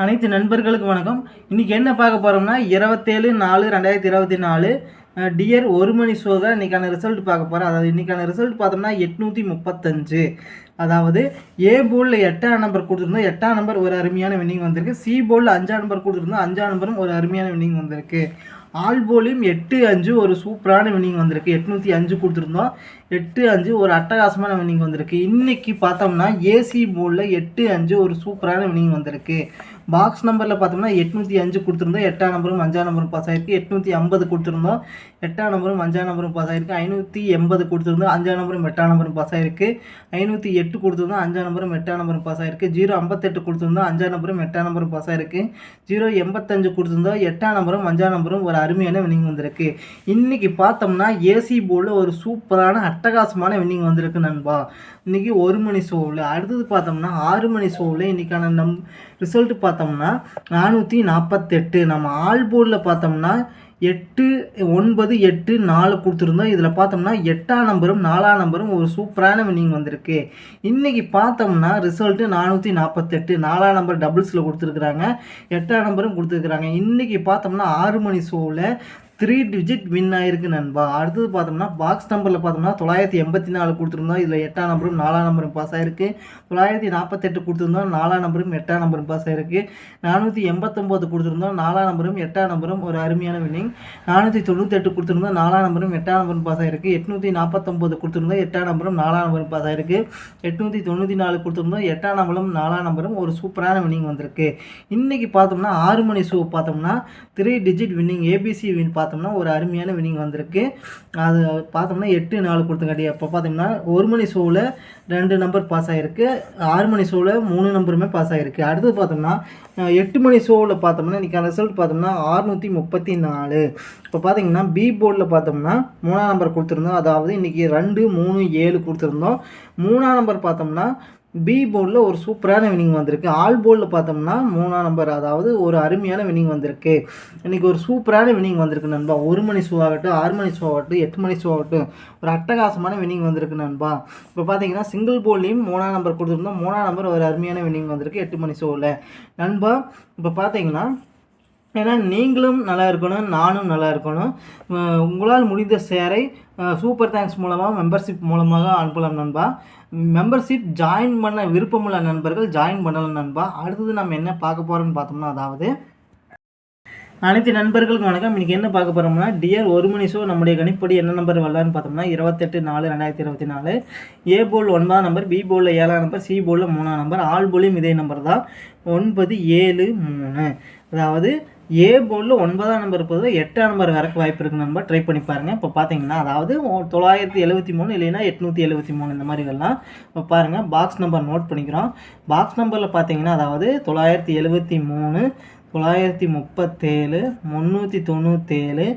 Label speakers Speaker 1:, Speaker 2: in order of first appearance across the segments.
Speaker 1: அனைத்து நண்பர்களுக்கு வணக்கம். இன்றைக்கி என்ன பார்க்க போகிறோம்னா 27/4/2024 டியர் ஒரு மணி ஷோ தான் இன்றைக்கான ரிசல்ட் பார்க்க போகிறோம். அதாவது இன்றைக்கான ரிசல்ட் பார்த்தோம்னா 835. அதாவது ஏ போர்டில் 8ஆம் நம்பர் கொடுத்துருந்தோம், 8ஆம் நம்பர் ஒரு அருமையான வின்னிங் வந்திருக்கு. சி போர்டில் 5ஆம் நம்பர் கொடுத்துருந்தோம், 5ஆம் நம்பரும் ஒரு அருமையான வின்னிங் வந்திருக்கு. ஆல் போலியும் 8-5 ஒரு சூப்பரான வின்னிங் வந்திருக்கு. 805 கொடுத்துருந்தோம், 8-5 ஒரு அட்டகாசமான வின்னிங் வந்திருக்கு. இன்றைக்கி பார்த்தோம்னா ஏசி போர்டில் 8-5 ஒரு சூப்பரான வின்னிங் வந்திருக்கு. பாக்ஸ் நம்பரில் பார்த்தோம்னா 805 கொடுத்துருந்தோம், 8ஆம் நம்பரும் 5ஆம் நம்பரும் பாஸ் ஆகிருக்கு. 850 கொடுத்துருந்தோம், 8ஆம் நம்பரும் 5ஆம் நம்பரும் பாஸ் ஆகிருக்கு. 580 கொடுத்துருந்தோம், 5ஆம் நம்பரும் 8ஆம் நம்பரும் பாஸ் ஆகிருக்கு. 508 கொடுத்துருந்தோம், 5ஆம் நம்பரும் 8ஆம் நம்பரும் பாஸ் ஆகிருக்கு. 058 கொடுத்துருந்தோம், 5ஆம் நம்பரும் 8ஆம் நம்பரும் பாஸ் ஆகிருக்கு. 085 கொடுத்துருந்தோம், 8ஆம் நம்பரும் 5ஆம் நம்பரும் ஒரு அருமையான வின்னிங் வந்திருக்கு. இன்றைக்கி பார்த்தோம்னா ஏசி போர்டில் ஒரு சூப்பரான அட்டகாசமான வின்னிங் வந்திருக்கு நண்பா. இன்றைக்கி ஒரு மணி ஷோவில். அடுத்தது பார்த்தோம்னா 6 மணி ஷோவில் இன்றைக்கான ரிசல்ட் பார்த்தோம்னா 448. நம்ம ஆல் போர்டில் பார்த்தோம்னா 8 9 8 4 கொடுத்துருந்தோம். இதில் பார்த்தோம்னா 8ஆம் நம்பரும் 4ஆம் நம்பரும் ஒரு சூப்பரான வின்னிங் வந்திருக்கு. இன்றைக்கி பார்த்தோம்னா ரிசல்ட்டு 448. 4ஆம் நம்பர் டபுள்ஸில் கொடுத்துருக்குறாங்க, 8ஆம் நம்பரும் கொடுத்துருக்குறாங்க. இன்றைக்கி பார்த்தோம்னா 6 மணி ஷோவில் 3 டிஜிட் வின் ஆகிருக்கு நண்பா. அடுத்தது பார்த்தோம்னா பாக்ஸ் நம்பரில் பார்த்தோம்னா 984 கொடுத்துருந்தோம், இதில் 8ஆம் நம்பரும் 4ஆம் நம்பரும் பாஸ் ஆகிருக்கு. 948 கொடுத்துருந்தோம், 4ஆம் நம்பரும் 8ஆம் நம்பரும் பாஸ் ஆகிருக்கு. 489 கொடுத்துருந்தோம், 4ஆம் நம்பரும் 8ஆம் நம்பரும் ஒரு அருமையான வின்னிங். 498 கொடுத்துருந்தோம், 4ஆம் நம்பரும் 8ஆம் நம்பரும் பாஸ் ஆகிருக்கு. 849 கொடுத்துருந்தோம், 8ஆம் நம்பரும் 4ஆம் நம்பரும் பாஸ் ஆகிருக்கு. 894 கொடுத்துருந்தோம், 8ஆம் நம்பரும் 4ஆம் நம்பரும் ஒரு சூப்பரான வின்னிங் வந்திருக்கு. இன்றைக்கி பார்த்தோம்னா 6 மணி ஷோ பார்த்தோம்னா 3 டிஜிட் வின்னிங் ஏபிசி வின் பார்த்தோம்னா ஒரு அருமையான வின்னிங் வந்திருக்கு. அது பார்த்தோம்னா 8-4 கொடுத்தங்காட்டி. அப்போ பார்த்தோம்னா ஒரு மணி ஷோவில் 2 நம்பர் பாஸ் ஆகிருக்கு, 6 மணி ஷோவில் 3 நம்பருமே பாஸ் ஆகிருக்கு. அடுத்தது பார்த்தோம்னா 8 மணி ஷோவில் பார்த்தோம்னா இன்றைக்கி ரிசல்ட் பார்த்தோம்னா 634. இப்போ பார்த்தீங்கன்னா பி போர்டில் பார்த்தோம்னா 3ஆம் நம்பர் கொடுத்துருந்தோம், அதாவது இன்றைக்கி 2 3 7 கொடுத்துருந்தோம். 3ஆம் நம்பர் பார்த்தோம்னா பி போர்டில் ஒரு சூப்பரான வின்னிங் வந்திருக்கு. ஆல் போர்டில் பார்த்தோம்னா 3ஆம் நம்பர், அதாவது ஒரு அருமையான வின்னிங் வந்திருக்கு. இன்றைக்கி ஒரு சூப்பரான வின்னிங் வந்திருக்கு நண்பா. 1 மணி ஷோ ஆகட்டும், 6 மணி ஷோ ஆகட்டும், 8 மணி ஷோ ஆகட்டும், ஒரு அட்டகாசமான வின்னிங் வந்திருக்கு நண்பா. இப்போ பார்த்தீங்கன்னா சிங்கிள் போர்ட்லேயும் 3ஆம் நம்பர் கொடுத்துருந்தோம், 3ஆம் நம்பர் ஒரு அருமையான வின்னிங் வந்திருக்கு 8 மணி ஷோவில் நண்பா. இப்போ பார்த்தீங்கன்னா ஏன்னா நீங்களும் நல்லா இருக்கணும், நானும் நல்லா இருக்கணும். உங்களால் முடிந்த ஷேரை சூப்பர் தேங்க்ஸ் மூலமாக மெம்பர்ஷிப் மூலமாக அனுப்பலாம் நண்பா. மெம்பர்ஷிப் ஜாயின் பண்ண விருப்பமுள்ள நண்பர்கள் ஜாயின் பண்ணலாம் நண்பா. அடுத்தது நம்ம என்ன பார்க்க போகிறோம்னு பார்த்தோம்னா, அதாவது அனைத்து நண்பர்களுக்கும் வணக்கம். இன்றைக்கி என்ன பார்க்க போகிறோம்னா டியர் ஒரு மணி ஷோ நம்முடைய கணிப்படி என்ன நம்பர் வரலான்னு பார்த்தோம்னா 28/4/2024. ஏ போல் 9ஆம் நம்பர், பி போலில் 7ஆம் நம்பர், சி போலில் 3ஆம் நம்பர், ஆல் போலியும் இதே நம்பர் தான் 973. அதாவது ஏ போர்டில் 9ஆம் நம்பர் இருப்பது 8ஆம் நம்பர் வரக்கு வாய்ப்பு இருக்குது நண்பா. ட்ரை பண்ணி பாருங்கள். இப்போ பார்த்தீங்கன்னா அதாவது 973 இல்லைன்னா 873 இந்த மாதிரி வரலாம். இப்போ பாருங்கள், பாக்ஸ் நம்பர் நோட் பண்ணிக்கிறோம். பாக்ஸ் நம்பரில் பார்த்தீங்கன்னா அதாவது 973, 937, 397,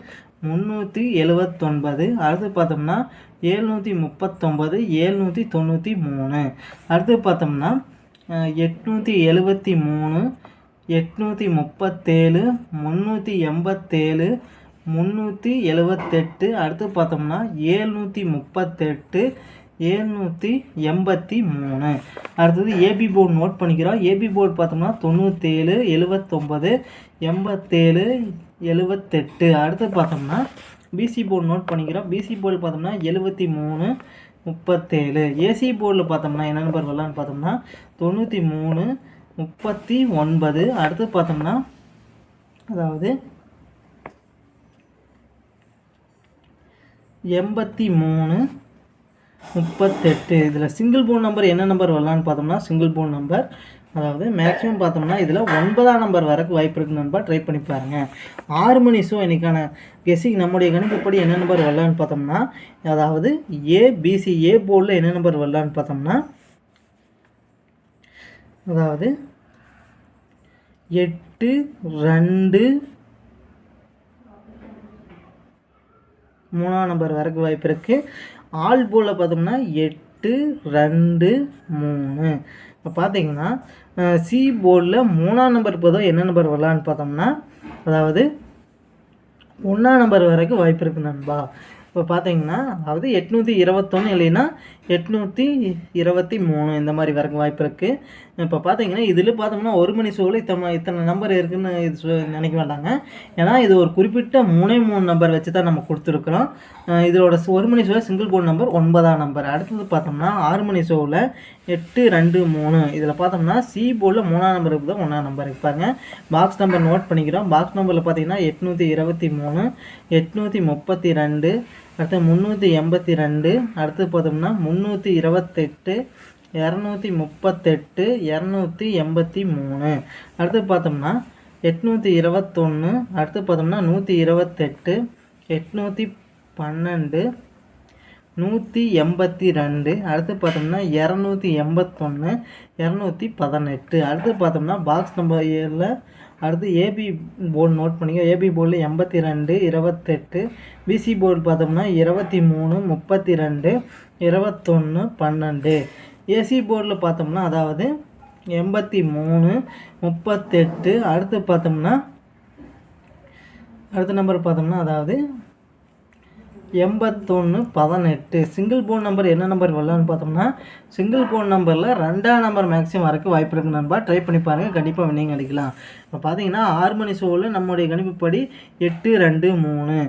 Speaker 1: 379. அடுத்து பார்த்தோம்னா 739, 793. அடுத்து பார்த்தோம்னா 873, 837, 387, 378. அடுத்து பார்த்தோம்னா 738, 783. அடுத்தது ஏபி போர்டு நோட் பண்ணிக்கிறோம். ஏபி போர்டு பார்த்தோம்னா 97, 79, 87, 78. அடுத்து பார்த்தோம்னா பிசி போர்டு நோட் பண்ணிக்கிறோம். பிசி போர்டு பார்த்தோம்னா 73, 37. ஏசி போர்டில் பார்த்தோம்னா என்ன நம்பர் வரலான்னு பார்த்தோம்னா 93, 39. அடுத்து பார்த்தோம்னா அதாவது 83, 38. இதில் சிங்கிள் போர்டு நம்பர் என்ன நம்பர் வரலான்னு பார்த்தோம்னா சிங்கிள் போர்டு நம்பர், அதாவது மேக்ஸிமம் பார்த்தோம்னா இதில் 9ஆம் நம்பர் வரக்கு வாய்ப்பு இருக்குது நண்பா. ட்ரை பண்ணி பாருங்கள். 6 மணி ஷோ இன்றைக்கான கெஸ்ஸிங் நம்முடைய கணிப்புப்படி என்ன நம்பர் வரலான்னு பார்த்தோம்னா, அதாவது ஏபிசி ஏ போர்டில் என்ன நம்பர் வரலான்னு பார்த்தோம்னா அதாவது 8 2 3ஆம் நம்பர் வரக்கு வாய்ப்பு இருக்குது. ஆல் போர்டில் பார்த்தோம்னா 8 2 3. இப்போ பார்த்தீங்கன்னா சி போர்டில் 3ஆம் நம்பர் போதும் என்ன நம்பர் வரலான்னு பார்த்தோம்னா அதாவது 1ஆம் நம்பர் வரைக்கும் வாய்ப்பு இருக்குது நண்பா. இப்போ பார்த்தீங்கன்னா அதாவது 821 இல்லைன்னா 823 இந்த மாதிரி வரக்கு வாய்ப்பு இருக்குது. இப்போ பார்த்தீங்கன்னா இதில் பார்த்தோம்னா ஒரு மணி ஷோவில் இத்தனை நம்பர் இருக்குதுன்னு இது நினைக்க வேண்டாங்க. ஏன்னா இது ஒரு குறிப்பிட்ட 3 நம்பர் வச்சு தான் நம்ம கொடுத்துருக்குறோம். இதோட ஒரு மணி ஷோவில் சிங்கிள் போர்டு நம்பர் 9ஆம் நம்பர். அடுத்தது பார்த்தோம்னா 6 மணி ஷோவில் 8, 2, 3. இதில் பார்த்தோம்னா சி போர்டில் 3ஆம் நம்பர் இருக்குது, 1ஆம் நம்பர் இருப்பாங்க. பாக்ஸ் நம்பர் நோட் பண்ணிக்கிறோம். பாக்ஸ் நம்பரில் பார்த்தீங்கன்னா 823, 832, அடுத்து 382, அடுத்து பார்த்தோம்னா 328, 238, 283. அடுத்து பார்த்தோம்னா 821, அடுத்து பார்த்தோம்னா 128, 812, 182, அடுத்து பார்த்தோம்னா 281, 218. அடுத்து பார்த்தோம்னா பாக்ஸ் நம்பர் 7 அடுத்து ஏபி போர்டு நோட் பண்ணிக்க. ஏபி போர்டில் 82, 28. பிசி போர்டு பார்த்தோம்னா 23, 32, 21, 12. ஏசி போர்டில் பார்த்தோம்னா அதாவது 83, 38. அடுத்து பார்த்தோம்னா அடுத்த நம்பர் பார்த்தோம்னா அதாவது 81, 18. சிங்கிள் போர்டு நம்பர் என்ன நம்பர் வரலான்னு பார்த்தோம்னா சிங்கிள் போர்டு நம்பரில் 2ஆம் நம்பர் மேக்ஸிமம் வரக்கு வாய்ப்பு இருக்குது நண்பா. ட்ரை பண்ணி பாருங்கள், கண்டிப்பாக வின்னிங் அடிக்கலாம். இப்போ பார்த்தீங்கன்னா 6 மணி ஷோவில் நம்முடைய கணிப்புப்படி 8, 2, 3.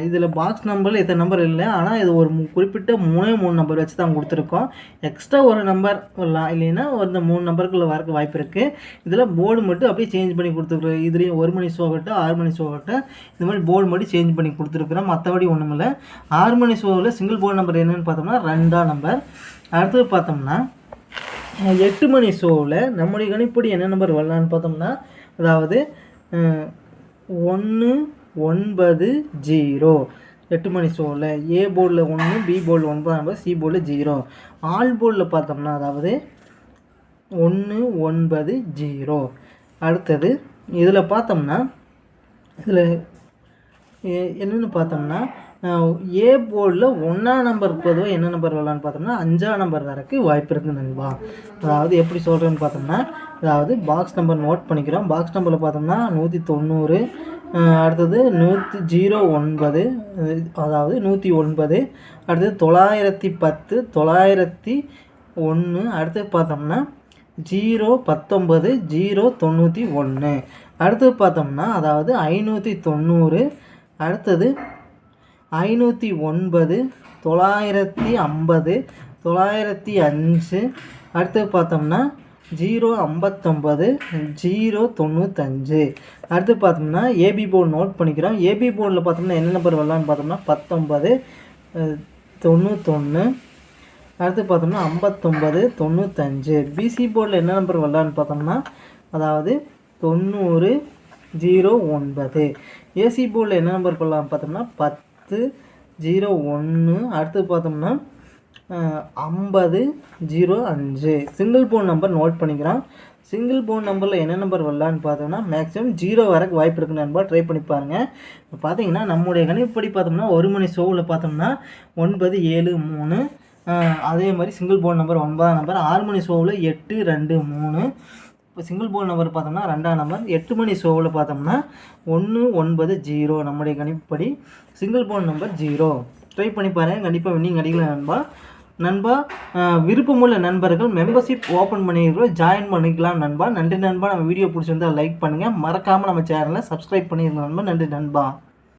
Speaker 1: இதில் பாக்ஸ் நம்பரில் எத்தனை நம்பர் இல்லை, ஆனால் இது ஒரு குறிப்பிட்ட 3 நம்பர் வச்சு தான் கொடுத்துருக்கோம். எக்ஸ்ட்ரா ஒரு நம்பர் வரலாம், இல்லைன்னா ஒரு 3 நம்பருக்குள்ளே வரக்கு வாய்ப்பு இருக்குது. இதில் போர்டு மட்டும் அப்படியே சேஞ்ச் பண்ணி கொடுத்துருக்குறோம். இதுலேயும் 1 மணி ஷோகட்டும் 6 மணி ஷோகட்டும் இந்த மாதிரி போர்டு மட்டும் சேஞ்ச் பண்ணி கொடுத்துருக்குறோம். மற்றபடி ஒன்றும் இல்லை. 6 மணி ஷோவில் சிங்கிள் போர்டு நம்பர் என்னென்னு பார்த்தோம்னா 2ஆம் நம்பர். அடுத்தது பார்த்தோம்னா 8 மணி ஷோவில் நம்முடைய கணிப்படி என்ன நம்பர் வரலான்னு பார்த்தோம்னா அதாவது 1, 9, 0. 8 மணி ஷோவில் ஏ போர்டில் 1, பி போர்டில் 9ஆம் நம்பர், சி போர்டில் 0. ஆல் போர்டில் பார்த்தோம்னா அதாவது 1, 9, 0. அடுத்தது இதில் பார்த்தோம்னா இதில் என்னென்னு பார்த்தோம்னா ஏ போர்டில் 1ஆம் நம்பருக்கு பொதுவாக என்ன நம்பர் வரலான்னு பார்த்தோம்னா 5ஆம் நம்பர் வரக்கு வாய்ப்பு இருக்குது நண்பா. அதாவது எப்படி சொல்கிறேன்னு பார்த்தோம்னா அதாவது பாக்ஸ் நம்பர் நோட் பண்ணிக்கிறோம். பாக்ஸ் நம்பரில் பார்த்தோம்னா 190, அடுத்தது 109, அதாவது 109, அடுத்தது 910, 901, அடுத்தது பார்த்தோம்னா 019, 091. அடுத்தது பார்த்தோம்னா அதாவது 590, அடுத்தது 509, 950, 905. அடுத்தது பார்த்தோம்னா 059, 095. அடுத்து பார்த்தோம்னா ஏபி போர்டு நோட் பண்ணிக்கிறோம். ஏபி போர்டில் பார்த்தோம்னா என்ன நம்பர் வரலான்னு பார்த்தோம்னா 19, 91. அடுத்து பார்த்தோம்னா 59, 95. பிசி போர்டில் என்ன நம்பர் வரலான்னு பார்த்தோம்னா அதாவது 90, 09. ஏசி போர்டில் என்ன நம்பர் வரலான்னு பார்த்தோம்னா 10, 01. அடுத்து பார்த்தோம்னா 50, 05. சிங்கிள் போர்டு நம்பர் நோட் பண்ணிக்கிறோம். சிங்கிள் போர்டு நம்பரில் என்ன நம்பர் வரலான்னு பார்த்தோம்னா மேக்ஸிமம் 0 வரக்கு வாய்ப்பு இருக்குது நண்பா. ட்ரை பண்ணி பாருங்கள். இப்போ பார்த்தீங்கன்னா நம்முடைய கணிப்படி பார்த்தோம்னா 1 மணி ஷோவில் பார்த்தோம்னா 9, 7, 3. அதே மாதிரி சிங்கிள் போர்டு நம்பர் 9ஆம் நம்பர். 6 மணி ஷோவில் 8, 2, 3. இப்போ சிங்கிள் போர்டு நம்பர் பார்த்தோம்னா 2ஆம் நம்பர். 8 மணி ஷோவில் பார்த்தோம்னா 1, 9, 0. நம்முடைய கணிப்படி சிங்கிள் போர்டு நம்பர் 0. ட்ரை பண்ணி பாருங்கள், கண்டிப்பாக வின்னிங் அடிக்கலாம் நண்பா. விருப்பமுள்ள நண்பர்கள் மெம்பர்ஷிப் ஓப்பன் பண்ணிக்கிறோம், ஜாயின் பண்ணிக்கலாம் நண்பா. நன்றி நண்பா. நம்ம வீடியோ பிடிச்சிருந்தால் லைக் பண்ணுங்கள், மறக்காமல் நம்ம சேனலை சப்ஸ்கிரைப் பண்ணிடுங்க நண்பா. நன்றி நண்பா.